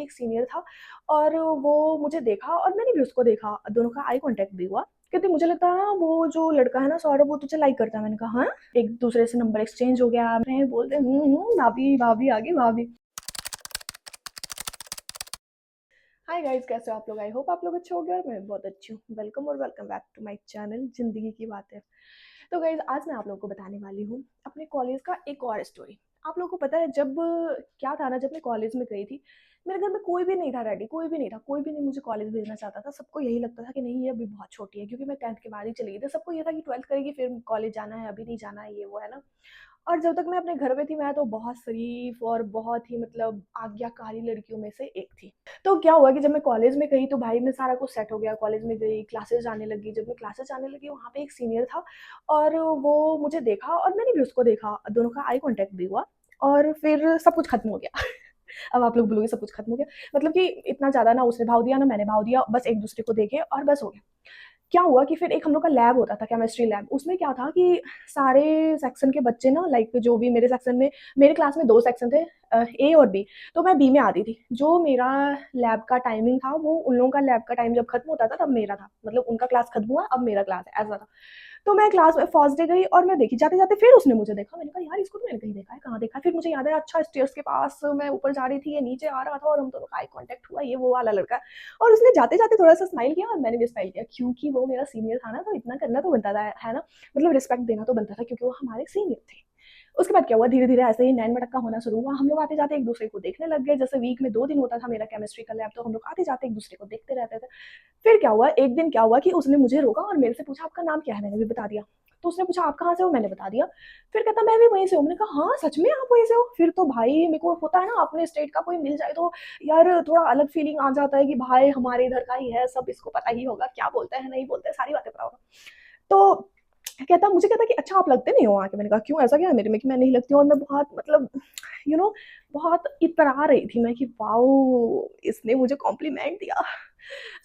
एक सीनियर था और वो मुझे देखा और मैंने भी उसको देखा, दोनों का आई कॉन्टैक्ट भी हुआ। कहते मुझे लगता है ना वो जो लड़का है ना सौरभ, वो तुझे लाइक करता है। मैंने कहा हाँ। एक दूसरे से नंबर एक्सचेंज हो गया, मैं बोलते भाभी भाभी आ गई भाभी। हाय गाइस, कैसे हो आप लोग? आई होप आप लोग अच्छे हो गए और मैं बहुत अच्छी हूँ। वेलकम और welcome back to my channel जिंदगी की बातें। तो गाइस, आज मैं आप लोगों को बताने वाली हूँ अपने कॉलेज का एक और स्टोरी। आप लोगों को पता है जब क्या था ना, जब मैं कॉलेज में गई थी, मेरे घर में कोई भी नहीं था रेडी, कोई भी नहीं था, कोई भी नहीं मुझे कॉलेज भेजना चाहता था। सबको यही लगता था कि नहीं, ये अभी बहुत छोटी है, क्योंकि मैं 10th के बाद ही चली गई थी। सबको ये था कि 12th करेगी फिर कॉलेज जाना है, अभी नहीं जाना है, ये वो है ना। और जब तक मैं अपने घर में थी, मैं तो बहुत शरीफ और बहुत ही मतलब आज्ञाकारी लड़कियों में से एक थी। तो क्या हुआ कि जब मैं कॉलेज में गई तो भाई मैं सारा कुछ सेट हो गया। कॉलेज में गई, क्लासेस जाने लगी। जब मैं क्लासेस जाने लगी, वहाँ पे एक सीनियर था और वो मुझे देखा और मैंने भी उसको देखा, दोनों का आई कांटेक्ट भी हुआ और फिर सब कुछ खत्म हो गया। अब आप लोग बोलोगे सब कुछ खत्म हो गया, मतलब कि इतना ज्यादा ना उसने भाव दिया ना मैंने भाव दिया, बस एक दूसरे को देखे और बस हो गया। क्या हुआ कि फिर एक हम लोग का लैब होता था, केमिस्ट्री लैब। उसमें क्या था कि सारे सेक्शन के बच्चे ना, लाइक जो भी मेरे सेक्शन में, मेरे क्लास में दो सेक्शन थे, ए और बी। तो मैं बी में आती थी। जो मेरा लैब का टाइमिंग था, वो उन लोगों का लैब का टाइम जब खत्म होता था तब मेरा था, मतलब उनका क्लास खत्म हुआ अब मेरा क्लास है, ऐसा था। तो मैं क्लास में फर्स्ट डे गई और मैं देखी, जाते जाते फिर उसने मुझे देखा। मैंने कहा यार, इसको तो मैंने कहीं देखा है, कहाँ देखा है? फिर मुझे याद है, अच्छा स्टेयर्स के पास मैं ऊपर जा रही थी, ये नीचे आ रहा था और हम दोनों का आई कांटेक्ट हुआ, ये वो वाला लड़का है। और उसने जाते जाते थोड़ा सा स्माइल किया और मैंने भी स्माइल किया, क्योंकि वो मेरा सीनियर था ना, तो इतना करना तो बनता था, है ना। मतलब रिस्पेक्ट देना तो बनता था, क्योंकि वो हमारे सीनियर थे। उसके बाद क्या हुआ, धीरे धीरे ऐसे ही नैन मटक्का होना शुरू हुआ। हम लोग आते जाते एक दूसरे को देखने लग गए। जैसे वीक में 2 दिन होता था मेरा केमिस्ट्री का लैब, तो हम लोग आते जाते एक दूसरे को देखते रहते थे। फिर क्या हुआ, एक दिन क्या हुआ कि उसने मुझे रोका और मेरे से पूछा आपका नाम क्या है, मैंने भी बता दिया। तो उसने पूछा आप कहाँ से हो, मैंने बता दिया। फिर कहता मैं भी वहीं से हूँ। मैंने कहा हाँ सच में आप वहीं से हो? फिर तो भाई मेरे को होता है ना, अपने स्टेट का कोई मिल जाए तो यार थोड़ा अलग फीलिंग आ जाता है कि भाई हमारे इधर का ही है, सब इसको पता ही होगा क्या बोलते हैं नहीं बोलते हैं, सारी बातें पता होगा। तो कहता मुझे कहता कि अच्छा आप लगते नहीं हो वहाँ के। मैंने कहा क्यों, ऐसा क्या है मेरे में कि मैं नहीं लगती हूँ? और मैं बहुत मतलब यू नो बहुत इतरा रही थी मैं कि वाओ, इसने मुझे कॉम्प्लीमेंट दिया।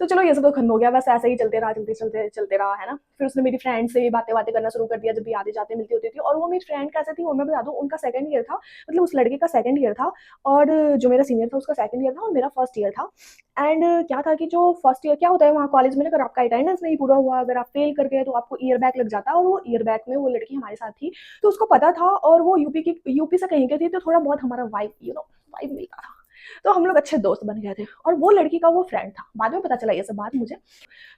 तो चलो ये सब तो खत्म हो गया, बस ऐसे ही चलते रहा, चलते रहा, है ना। फिर उसने मेरी फ्रेंड से बातें बातें करना शुरू कर दिया, जब भी आते जाते मिलती होती थी। और वो मेरी फ्रेंड कैसे थी वो मैं बता दूं, उनका सेकंड ईयर था, मतलब उस लड़के का सेकंड ईयर था और जो मेरा सीनियर था उसका सेकंड ईयर था और मेरा फर्स्ट ईयर था। एंड क्या था कि जो फर्स्ट ईयर क्या होता है वहाँ कॉलेज में, अगर आपका अटेंडेंस नहीं पूरा हुआ, अगर आप फेल कर गए तो आपको ईयर बैक लग जाता है। और वो ईयर बैक में वो लड़की हमारे साथ थी, तो उसको पता था और वो यूपी से कहीं के थी, तो थोड़ा बहुत हमारा वाइब वाइब मिलता था। तो हम लोग अच्छे दोस्त बन गए थे और वो लड़की का वो फ्रेंड था। बाद में पता चला ये सब बात मुझे।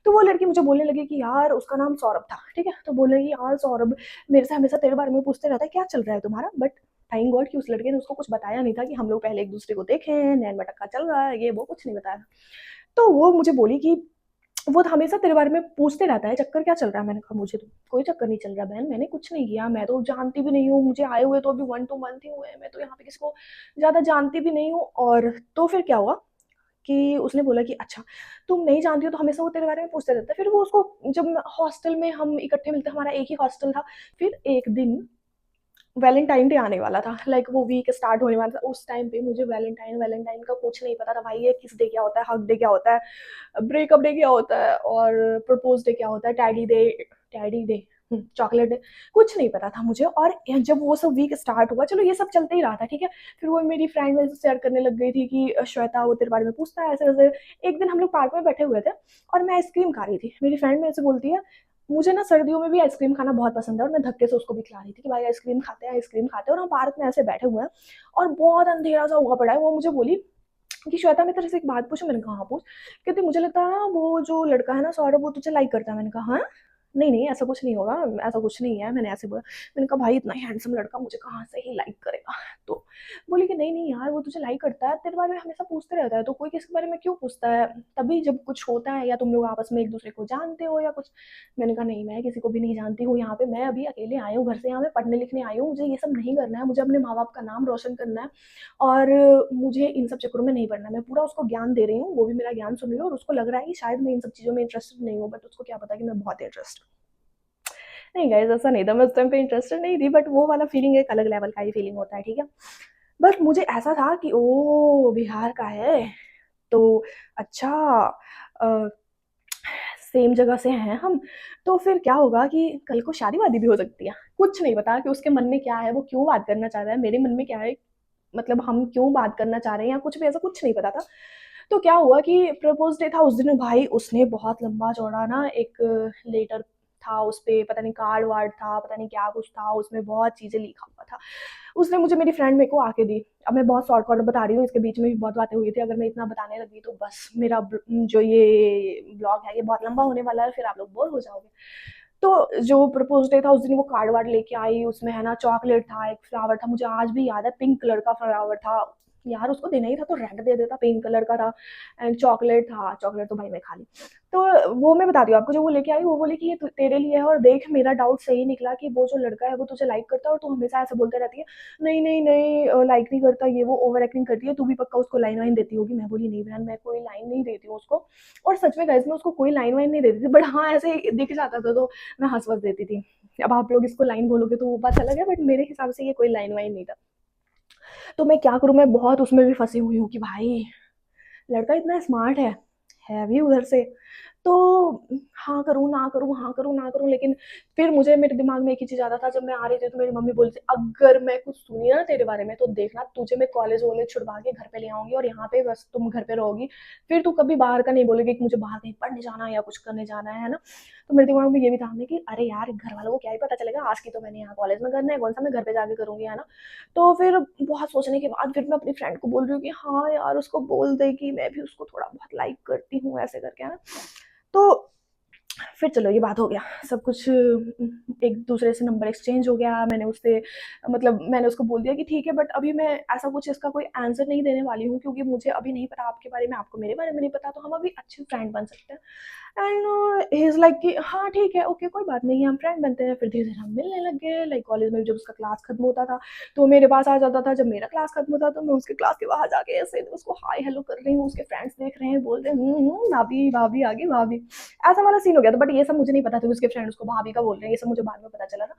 तो वो लड़की मुझे बोलने लगी कि यार, उसका नाम सौरभ था, ठीक है। तो बोलने लगी यार सौरभ मेरे से हमेशा तेरे बारे में पूछते रहता है, क्या चल रहा है तुम्हारा। बट थैंक गॉड कि उस लड़के ने उसको कुछ बताया नहीं था कि हम लोग पहले एक दूसरे को देखे हैं, नैन मटक्का चल रहा है, ये वो कुछ नहीं बताया। तो वो मुझे बोली कि वो तो हमेशा तेरे बारे में पूछते रहता है, चक्कर क्या चल रहा है? मैंने कहा मुझे तो कोई चक्कर नहीं चल रहा बहन, मैंने कुछ नहीं किया, मैं तो जानती भी नहीं हूँ, मुझे आए हुए तो अभी 1 2 मंथ ही हुए हैं, मैं तो यहाँ पे किसी को ज्यादा जानती भी नहीं हूँ। और तो फिर क्या हुआ कि उसने बोला कि अच्छा तुम नहीं जानती हो तो हमेशा वो तेरे बारे में पूछते रहता है। फिर वो उसको, जब हॉस्टल में हम इकट्ठे मिलते, हमारा एक ही हॉस्टल था। फिर एक दिन वैलेंटाइन डे आने वाला था, लाइक वो वीक स्टार्ट होने वाला था। उस टाइम पे मुझे वैलेंटाइन वैलेंटाइन का कुछ नहीं पता था भाई, ये किस डे क्या होता है, हक डे क्या होता है, ब्रेकअप डे क्या होता है और प्रपोज डे क्या होता है, टैडी डे, चॉकलेट डे, कुछ नहीं पता था मुझे। और जब वो सब वीक स्टार्ट हुआ, चलो ये सब चलते ही रहा था, ठीक है। फिर वो मेरी फ्रेंड मेरे से शेयर करने लग गई थी कि श्वेता वो तेरे बारे में पूछता है ऐसे वैसे। एक दिन हम लोग पार्क में बैठे हुए थे और मैं आइसक्रीम खा रही थी। मेरी फ्रेंड मेरे से बोलती है मुझे ना सर्दियों में भी आइसक्रीम खाना बहुत पसंद है, और मैं धक्के से उसको भी खिला रही थी कि भाई आइसक्रीम खाते हैं, आइसक्रीम खाते हैं। और हम पार्क में ऐसे बैठे हुए हैं और बहुत अंधेरा सा हुआ पड़ा है। वो मुझे बोली कि श्वेता मैं तेरे से एक बात पूछूं। मैंने कहा हाँ पूछ। कहती मुझे लगता है ना वो जो लड़का है ना सौरभ, वो तुझे लाइक करता है। मैंने कहा हाँ। नहीं नहीं ऐसा कुछ नहीं होगा, ऐसा कुछ नहीं है, मैंने ऐसे बोला। मैंने कहा भाई इतना हैंडसम लड़का मुझे कहाँ से ही लाइक करेगा। तो बोली कि नहीं नहीं यार, वो तुझे लाइक करता है, तेरे बारे में हमेशा पूछते रहता है, तो कोई किसके बारे में क्यों पूछता है, तभी जब कुछ होता है या तुम लोग आपस में एक दूसरे को जानते हो या कुछ। मैंने कहा नहीं, मैं किसी को भी नहीं जानती हूँ, यहाँ पे मैं अभी अकेले आई हूँ घर से, यहाँ पे पढ़ने लिखने आई हूँ, मुझे ये सब नहीं करना है, मुझे अपने माँ बाप का नाम रोशन करना है। और मुझे इन सब चक्करों में नहीं पड़ना। मैं पूरा उसको ज्ञान दे रही हूँ, वो भी मेरा ज्ञान सुन रही है और उसको लग रहा है कि शायद मैं इन सब चीज़ों में इंटरेस्टेड नहीं हूँ, बट उसको क्या पता कि मैं बहुत इंटरेस्टेड। नहीं गाइस, ऐसा नहीं था, मैं उस टाइम पे इंटरेस्टेड नहीं थी, बट वो वाला फीलिंग एक अलग लेवल का ही फीलिंग होता है, ठीक है। बट मुझे ऐसा था कि ओ बिहार का है तो अच्छा, सेम जगह से हैं हम, तो फिर क्या होगा कि कल को शादी वादी भी हो सकती है। कुछ नहीं पता कि उसके मन में क्या है, वो क्यों बात करना चाह रहा है, मेरे मन में क्या है मतलब हम क्यों बात करना चाह रहे हैं या कुछ भी, ऐसा कुछ नहीं पता था। तो क्या हुआ कि प्रपोज डे था उस दिन, भाई उसने बहुत लंबा चौड़ा ना एक लेटर था, उस पे पता नहीं कार्ड वार्ड था, पता नहीं क्या कुछ था, उसमें बहुत चीज़ें लिखा हुआ था। उसने मुझे, मेरी फ्रेंड मेरे को आके दी। अब मैं बहुत शॉर्ट कट बता रही हूँ, इसके बीच में भी बहुत बातें हुई थी, अगर मैं इतना बताने लगी तो बस मेरा जो ये ब्लॉग है ये बहुत लंबा होने वाला है, फिर आप लोग बोर हो जाओगे। तो जो प्रपोज डे था उस दिन वो कार्ड वार्ड लेके आई, उसमें है ना चॉकलेट था, एक फ्लावर था, मुझे आज भी याद है, पिंक कलर का फ्लावर था। यार उसको देना ही था तो रेड दे देता, पिंक कलर का था। एंड चॉकलेट था, चॉकलेट तो भाई मैं खा ली। तो वो मैं बताती हूँ आपको, जो वो लेके आई वो बोली कि ये तेरे लिए है, और देख मेरा डाउट सही निकला कि वो जो लड़का है वो तुझे लाइक करता है और तू हमेशा ऐसे बोलते रहती है नहीं नहीं नहीं लाइक नहीं करता, ये वो ओवर एक्टिंग करती है, तू भी पक्का उसको लाइन वाइन देती होगी। मैं बोली नहीं बहन, मैं कोई लाइन नहीं देती हूँ उसको। और सच में गाइस मैं उसको कोई लाइन वाइन नहीं देती थी, बट हाँ ऐसे दिख जाता था तो मैं हंस वस देती थी। अब आप लोग इसको लाइन बोलोगे तो वो बात अलग है, बट मेरे हिसाब से ये कोई लाइन वाइन नहीं था। तो मैं क्या करूँ, मैं बहुत उसमें भी फंसी हुई हूँ कि भाई लड़का इतना स्मार्ट है भी उधर से। तो हाँ करूँ ना करूँ, हाँ करूँ ना करूँ, लेकिन फिर मुझे, मेरे दिमाग में एक ही चीज़ आता था, जब मैं आ रही थी तो मेरी मम्मी बोली थी अगर मैं कुछ सुनी ना तेरे बारे में तो देखना तुझे मैं कॉलेज वॉलेज छुड़वा के घर पे ले आऊंगी और यहाँ पे बस तुम घर पे रहोगी, फिर तू कभी बाहर का नहीं बोलेगी कि मुझे बाहर कहीं पढ़ने जाना है या कुछ करने जाना है ना। तो मेरे दिमाग में ये भी था हमें कि अरे यार घर वालों को क्या ही पता चलेगा, आज की तो मैंने यहाँ कॉलेज में करना है, कौन सा मैं घर पे जाके करूंगी, है ना। तो फिर बहुत सोचने के बाद फिर मैं अपनी फ्रेंड को बोल रही हूँ कि हाँ यार उसको बोल दे कि मैं भी उसको थोड़ा बहुत लाइक करती हूँ ऐसे करके, है ना। तो फिर चलो ये बात हो गया, सब कुछ एक दूसरे से नंबर एक्सचेंज हो गया, मैंने उससे मतलब मैंने उसको बोल दिया कि ठीक है, बट अभी मैं ऐसा कुछ इसका कोई आंसर नहीं देने वाली हूँ क्योंकि मुझे अभी नहीं पता आपके बारे में, आपको मेरे बारे में नहीं पता, तो हम अभी अच्छे फ्रेंड बन सकते हैं। एंड ही इज़ लाइक कि हाँ ठीक है, ओके कोई बात नहीं है, हम फ्रेंड बनते हैं। फिर धीरे-धीरे हम मिलने लग गए, लाइक कॉलेज में जब उसका क्लास खत्म होता था, तो मेरे पास आ जाता था, जब मेरा क्लास खत्म होता था, तो मैं उसके क्लास के बाहर जाके ऐसे उसको हाय हेलो कर रही हूँ, उसके फ्रेंड्स देख रहे हैं, बोल रहे हैं, भाभी, भाभी आ गई भाभी। ऐसा वाला सीन हो गया था, बट ये सब मुझे नहीं पता था कि उसके फ्रेंड उसको भाभी का बोल रहे हैं, ये सब मुझे बाद में पता चला था।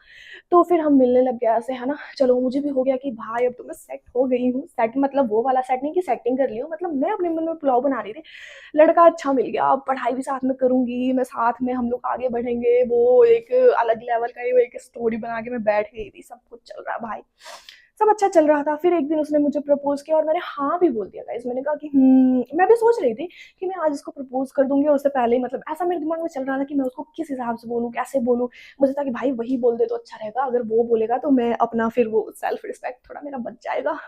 तो फिर हम मिलने लग गए ऐसे, है ना। चलो मुझे भी हो गया कि भाई अब तो मैं सेट हो गई हूँ, सेट मतलब वो वाला सेट नहीं कि सेटिंग कर ली हूँ, मतलब मैं अपने मन में पुलाव बना रही थी। लड़का अच्छा मिल गया, अब पढ़ाई भी साथ में करूँगी, मैं साथ में हम लोग आगे बढ़ेंगे, वो एक अलग लेवल का ही वो एक स्टोरी बना के मैं बैठ गई थी, सब कुछ चल रहा भाई, सब अच्छा चल रहा था। फिर एक दिन उसने मुझे प्रपोज़ किया और मैंने हाँ भी बोल दिया गाइस, मैंने कहा कि मैं भी सोच रही थी कि मैं आज इसको प्रपोज़ कर दूँगी और उससे पहले ही मतलब ऐसा मेरे दिमाग में चल रहा था कि मैं उसको किस हिसाब से बोलूँ, कैसे बोलूँ? मुझे था कि भाई वही बोल दे तो अच्छा रहेगा, अगर वो बोलेगा तो मैं अपना फिर वो सेल्फ रिस्पेक्ट थोड़ा मेरा बच जाएगा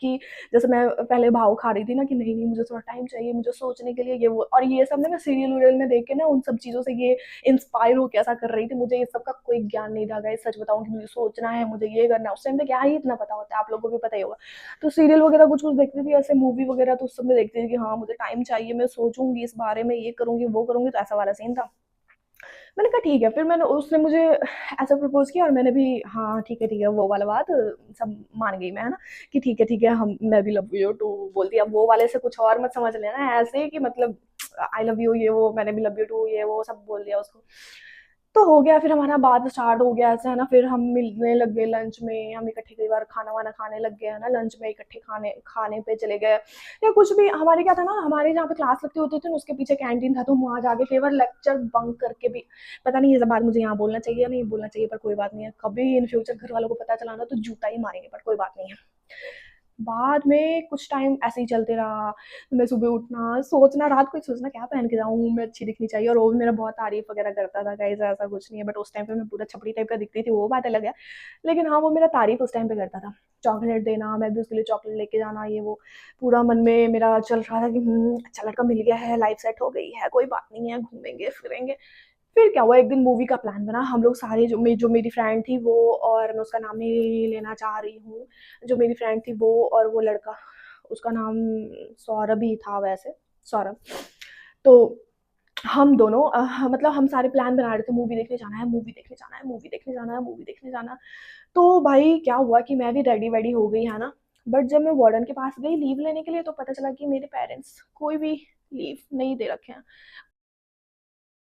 कि जैसे मैं पहले भाव खा रही थी ना कि नहीं नहीं मुझे थोड़ा टाइम चाहिए, मुझे सोचने के लिए ये वो, और ये सब ना मैं सीरियल वीरियल में देख के ना उन सब चीज़ों से ये इंस्पायर होके ऐसा कर रही थी। मुझे ये सब का कोई ज्ञान नहीं था गाइस, सच बताऊँ कि मुझे सोचना है, मुझे ये करना है, उस टाइम पे क्या ही इतना पता होता है, आप लोगों को भी पता ही होगा। तो सीरियल वगैरह कुछ कुछ देखती थी, ऐसे मूवी वगैरह, तो उस सब में देखती थी कि हाँ मुझे टाइम चाहिए, मैं सोचूंगी इस बारे में, ये करूंगी वो करूंगी, तो ऐसा वाला सीन था। मैंने कहा ठीक है, फिर मैंने, उसने मुझे ऐसा प्रपोज किया और मैंने भी हाँ ठीक है वो वाला बात सब मान गई मैं, है ना, कि ठीक है हम, मैं भी लव यू टू बोल दिया, वो वाले से कुछ और मत समझ लेना, ऐसे कि मतलब आई लव यू ये वो, मैंने भी लव यू टू ये वो सब बोल दिया उसको। तो हो गया, फिर हमारा बात स्टार्ट हो गया ऐसे, है ना, फिर हम मिलने लग गए लंच में, हम इकट्ठे कई बार खाना वाना खाने लग गए, है ना, लंच में इकट्ठे खाने खाने पे चले गए या कुछ भी। हमारे क्या था ना, हमारे जहाँ पे क्लास लगती होती थी ना उसके पीछे कैंटीन था, तो हम वहाँ जाके कई बार लेक्चर बंक करके भी, पता नहीं ये सब बात मुझे यहाँ बोलना चाहिए या नहीं बोलना चाहिए, पर कोई बात नहीं है, कभी इन फ्यूचर घर वालों को पता चला ना तो जूता ही मारेंगे, पर कोई बात नहीं है। बाद में कुछ टाइम ऐसे ही चलते रहा, मैं सुबह उठना सोचना, रात को ही सोचना क्या पहन के जाऊँ, मैं अच्छी दिखनी चाहिए, और वो भी मेरा बहुत तारीफ वगैरह करता था गाइस, ऐसा कुछ नहीं है, बट उस टाइम पे मैं पूरा छपरी टाइप का दिखती थी, वो बात अलग है। लेकिन हाँ वो मेरा तारीफ उस टाइम पे करता था, चॉकलेट देना, मैं भी उसके लिए चॉकलेट लेके जाना, ये वो पूरा मन में मेरा चल रहा था कि अच्छा लड़का मिल गया है, लाइफ सेट हो गई है, कोई बात नहीं है, घूमेंगे फिरेंगे। फिर क्या हुआ, एक दिन मूवी का प्लान बना, हम लोग सारे, जो मेरी फ्रेंड थी वो, और मैं उसका नाम नहीं लेना चाह रही हूँ, जो मेरी फ्रेंड थी वो और वो लड़का, उसका नाम सौरभ ही था वैसे, सौरभ। तो हम दोनों मतलब हम सारे प्लान बना रहे थे, मूवी देखने जाना है, मूवी देखने जाना है, मूवी देखने जाना है, मूवी देखने जाना है। तो भाई क्या हुआ कि मैं भी रेडी वेडी हो गई, है ना, बट जब मैं वार्डन के पास गई लीव लेने के लिए तो पता चला कि मेरे पेरेंट्स कोई भी लीव नहीं दे रखे हैं।